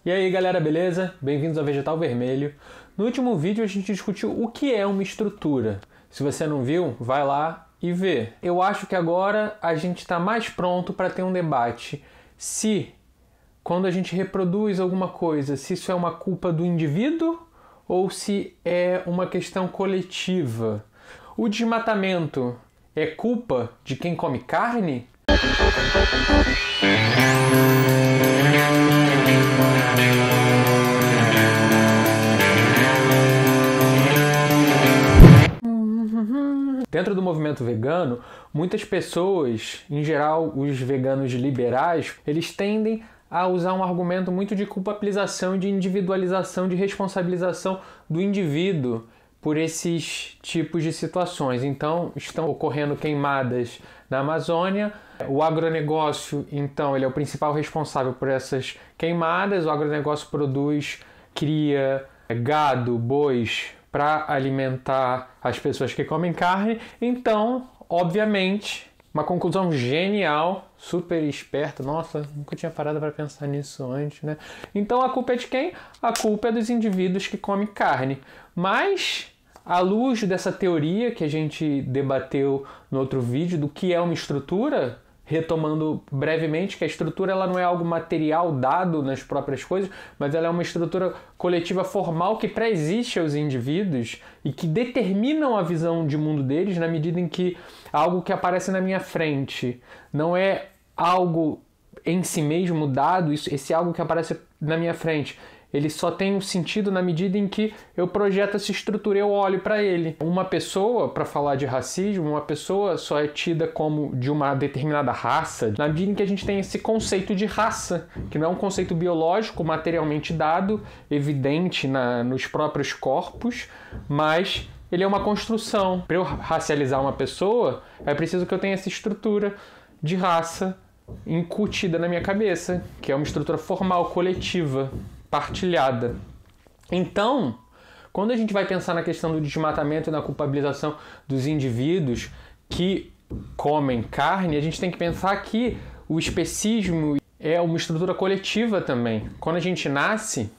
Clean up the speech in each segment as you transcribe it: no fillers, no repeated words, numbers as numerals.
E aí galera, beleza? Bem-vindos ao Vegetal Vermelho. No último vídeo a gente discutiu o que é uma estrutura. Se você não viu, vai lá e vê. Eu acho que agora a gente está mais pronto para ter um debate se, quando a gente reproduz alguma coisa, se isso é uma culpa do indivíduo ou se é uma questão coletiva. O desmatamento é culpa de quem come carne? Dentro do movimento vegano, muitas pessoas, em geral os veganos liberais, eles tendem a usar um argumento muito de culpabilização, de individualização, de responsabilização do indivíduo por esses tipos de situações. Então, estão ocorrendo queimadas na Amazônia. O agronegócio, então, ele é o principal responsável por essas queimadas. O agronegócio produz, cria gado, bois, para alimentar as pessoas que comem carne. Então, obviamente, uma conclusão genial, super esperta. Nossa, nunca tinha parado para pensar nisso antes, né? Então, a culpa é de quem? A culpa é dos indivíduos que comem carne. Mas, à luz dessa teoria que a gente debateu no outro vídeo, do que é uma estrutura, retomando brevemente que a estrutura ela não é algo material dado nas próprias coisas, mas ela é uma estrutura coletiva formal que pré-existe aos indivíduos e que determinam a visão de mundo deles na medida em que algo que aparece na minha frente não é algo em si mesmo dado, esse algo que aparece na minha frente, ele só tem um sentido na medida em que eu projeto essa estrutura, eu olho para ele. Uma pessoa, para falar de racismo, uma pessoa só é tida como de uma determinada raça na medida em que a gente tem esse conceito de raça, que não é um conceito biológico, materialmente dado, evidente nos próprios corpos, mas ele é uma construção. Para eu racializar uma pessoa, é preciso que eu tenha essa estrutura de raça incutida na minha cabeça, que é uma estrutura formal, coletiva, partilhada. Então, quando a gente vai pensar na questão do desmatamento e na culpabilização dos indivíduos que comem carne, a gente tem que pensar que o especismo é uma estrutura coletiva também. Quando a gente nasce,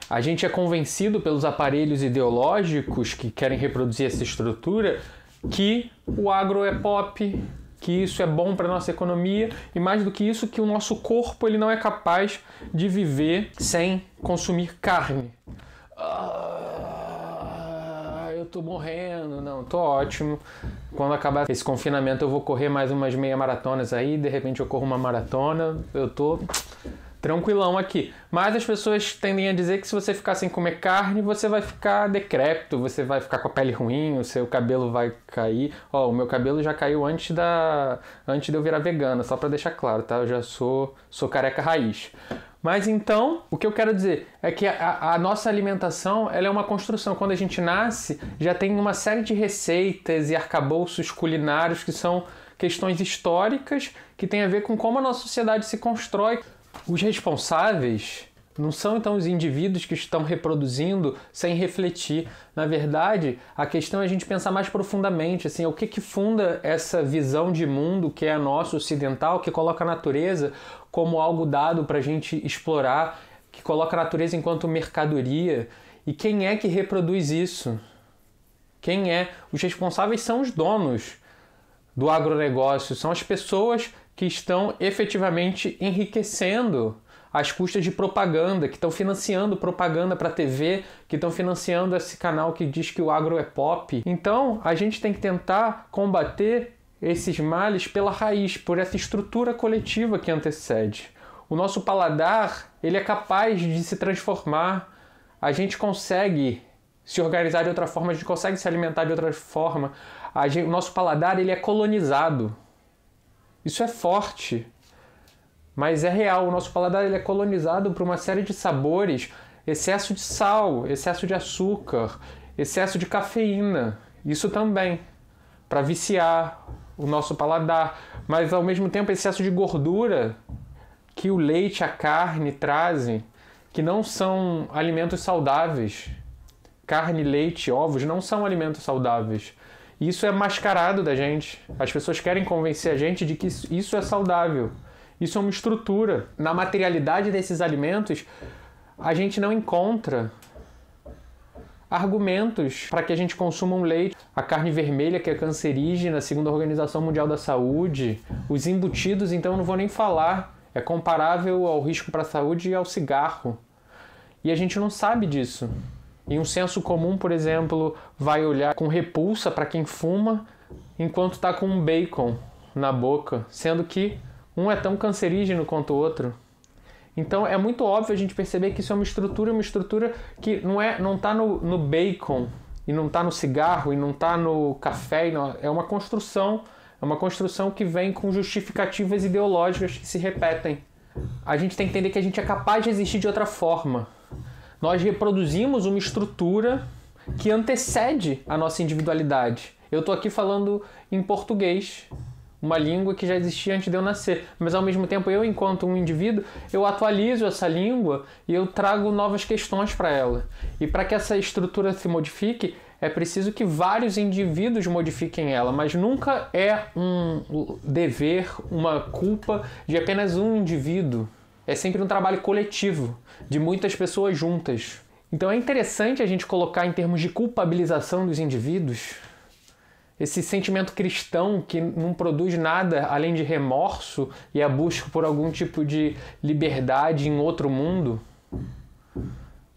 a gente é convencido pelos aparelhos ideológicos que querem reproduzir essa estrutura que o agro é pop, que isso é bom para a nossa economia e, mais do que isso, que o nosso corpo ele não é capaz de viver sem consumir carne. Eu tô morrendo. Não, tô ótimo. Quando acabar esse confinamento eu vou correr mais umas meia maratonas aí, de repente eu corro uma maratona, eu tô tranquilão aqui. Mas as pessoas tendem a dizer que se você ficar sem comer carne, você vai ficar decrépito, você vai ficar com a pele ruim, o seu cabelo vai cair. Ó, o meu cabelo já caiu antes de eu virar vegana, só pra deixar claro, tá? Eu já sou careca raiz. Mas então, o que eu quero dizer é que a nossa alimentação ela é uma construção. Quando a gente nasce, já tem uma série de receitas e arcabouços culinários que são questões históricas que tem a ver com como a nossa sociedade se constrói. Os responsáveis não são então os indivíduos que estão reproduzindo sem refletir. Na verdade, a questão é a gente pensar mais profundamente, assim, o que funda essa visão de mundo que é a nossa ocidental, que coloca a natureza como algo dado para a gente explorar, que coloca a natureza enquanto mercadoria. E quem é que reproduz isso? Quem é? Os responsáveis são os donos do agronegócio, são as pessoas que estão efetivamente enriquecendo às custas de propaganda, que estão financiando propaganda para a TV, que estão financiando esse canal que diz que o agro é pop. Então, a gente tem que tentar combater esses males pela raiz, por essa estrutura coletiva que antecede. O nosso paladar, ele é capaz de se transformar. A gente consegue se organizar de outra forma, a gente consegue se alimentar de outra forma. O nosso paladar, ele é colonizado. Isso é forte, mas é real. O nosso paladar ele é colonizado por uma série de sabores, excesso de sal, excesso de açúcar, excesso de cafeína. Isso também, para viciar o nosso paladar. Mas, ao mesmo tempo, excesso de gordura que o leite, a carne trazem, que não são alimentos saudáveis. Carne, leite, ovos não são alimentos saudáveis. Isso é mascarado da gente. As pessoas querem convencer a gente de que isso é saudável. Isso é uma estrutura. Na materialidade desses alimentos, a gente não encontra argumentos para que a gente consuma um leite, a carne vermelha, que é cancerígena, segundo a Organização Mundial da Saúde, os embutidos, então eu não vou nem falar, é comparável ao risco para a saúde e ao cigarro. E a gente não sabe disso. E um senso comum, por exemplo, vai olhar com repulsa para quem fuma, enquanto está com um bacon na boca, sendo que um é tão cancerígeno quanto o outro. Então é muito óbvio a gente perceber que isso é uma estrutura que não está no bacon, e não está no cigarro, e não está no café, é uma construção que vem com justificativas ideológicas que se repetem. A gente tem que entender que a gente é capaz de existir de outra forma. Nós reproduzimos uma estrutura que antecede a nossa individualidade. Eu estou aqui falando em português, uma língua que já existia antes de eu nascer. Mas ao mesmo tempo eu, enquanto um indivíduo, eu atualizo essa língua e eu trago novas questões para ela. E para que essa estrutura se modifique, é preciso que vários indivíduos modifiquem ela, mas nunca é um dever, uma culpa de apenas um indivíduo. É sempre um trabalho coletivo, de muitas pessoas juntas. Então é interessante a gente colocar em termos de culpabilização dos indivíduos esse sentimento cristão que não produz nada além de remorso e a busca por algum tipo de liberdade em outro mundo.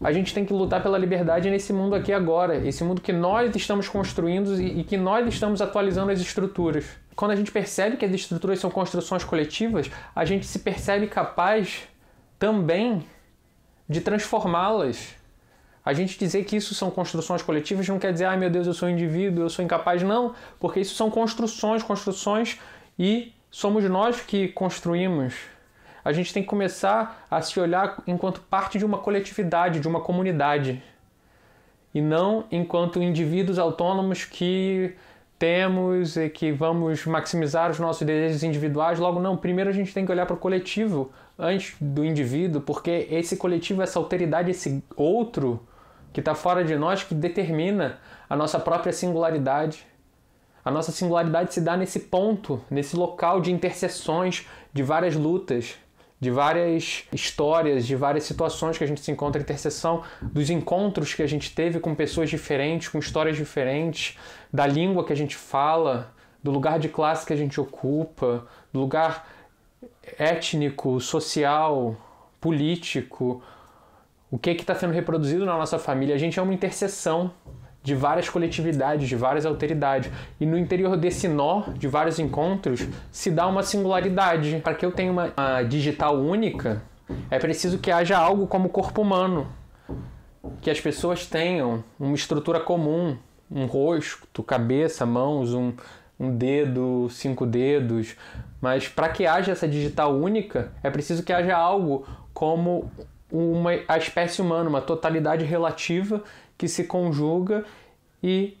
A gente tem que lutar pela liberdade nesse mundo aqui agora, esse mundo que nós estamos construindo e que nós estamos atualizando as estruturas. Quando a gente percebe que as estruturas são construções coletivas, a gente se percebe capaz também de transformá-las. A gente dizer que isso são construções coletivas não quer dizer, ai meu Deus, eu sou um indivíduo, eu sou incapaz. Não, porque isso são construções e somos nós que construímos. A gente tem que começar a se olhar enquanto parte de uma coletividade, de uma comunidade. E não enquanto indivíduos autônomos que temos e que vamos maximizar os nossos desejos individuais. Logo, não. Primeiro a gente tem que olhar para o coletivo antes do indivíduo, porque esse coletivo, essa alteridade, esse outro que está fora de nós, que determina a nossa própria singularidade. A nossa singularidade se dá nesse ponto, nesse local de interseções de várias lutas, de várias histórias, de várias situações que a gente se encontra em interseção, dos encontros que a gente teve com pessoas diferentes, com histórias diferentes, da língua que a gente fala, do lugar de classe que a gente ocupa, do lugar étnico, social, político, o que está sendo reproduzido na nossa família. A gente é uma interseção de várias coletividades, de várias alteridades. E no interior desse nó, de vários encontros, se dá uma singularidade. Para que eu tenha uma digital única, é preciso que haja algo como o corpo humano. Que as pessoas tenham uma estrutura comum, um rosto, cabeça, mãos, um dedo, 5 dedos. Mas para que haja essa digital única, é preciso que haja algo como a espécie humana, uma totalidade relativa que se conjuga e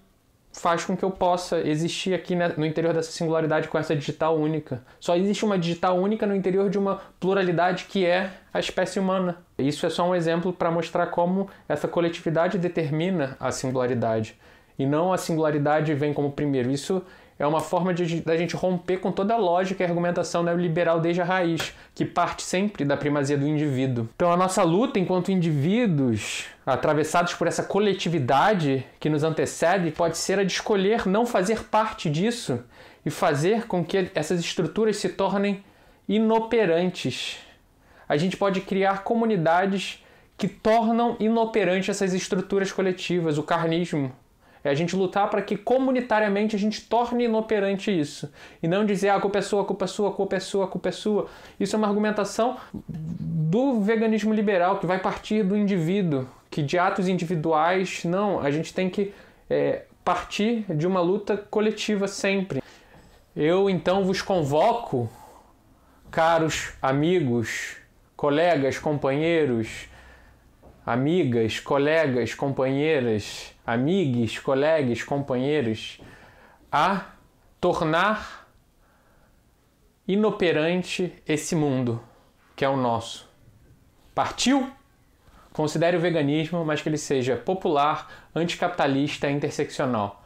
faz com que eu possa existir aqui no interior dessa singularidade com essa digital única. Só existe uma digital única no interior de uma pluralidade que é a espécie humana. Isso é só um exemplo para mostrar como essa coletividade determina a singularidade. E não a singularidade vem como primeiro. Isso é uma forma da gente romper com toda a lógica e argumentação neoliberal desde a raiz, que parte sempre da primazia do indivíduo. Então a nossa luta enquanto indivíduos, atravessados por essa coletividade que nos antecede, pode ser a de escolher não fazer parte disso e fazer com que essas estruturas se tornem inoperantes. A gente pode criar comunidades que tornam inoperantes essas estruturas coletivas, o carnismo. É a gente lutar para que comunitariamente a gente torne inoperante isso. E não dizer, a culpa é sua, a culpa é sua, a culpa é sua, a culpa é sua. Isso é uma argumentação do veganismo liberal, que vai partir do indivíduo, que de atos individuais, não. A gente tem que partir de uma luta coletiva sempre. Eu, então, vos convoco, caros amigos, colegas, companheiros, amigas, colegas, companheiras, amigues, colegas, companheiros, a tornar inoperante esse mundo que é o nosso. Partiu? Considere o veganismo, mas que ele seja popular, anticapitalista e interseccional.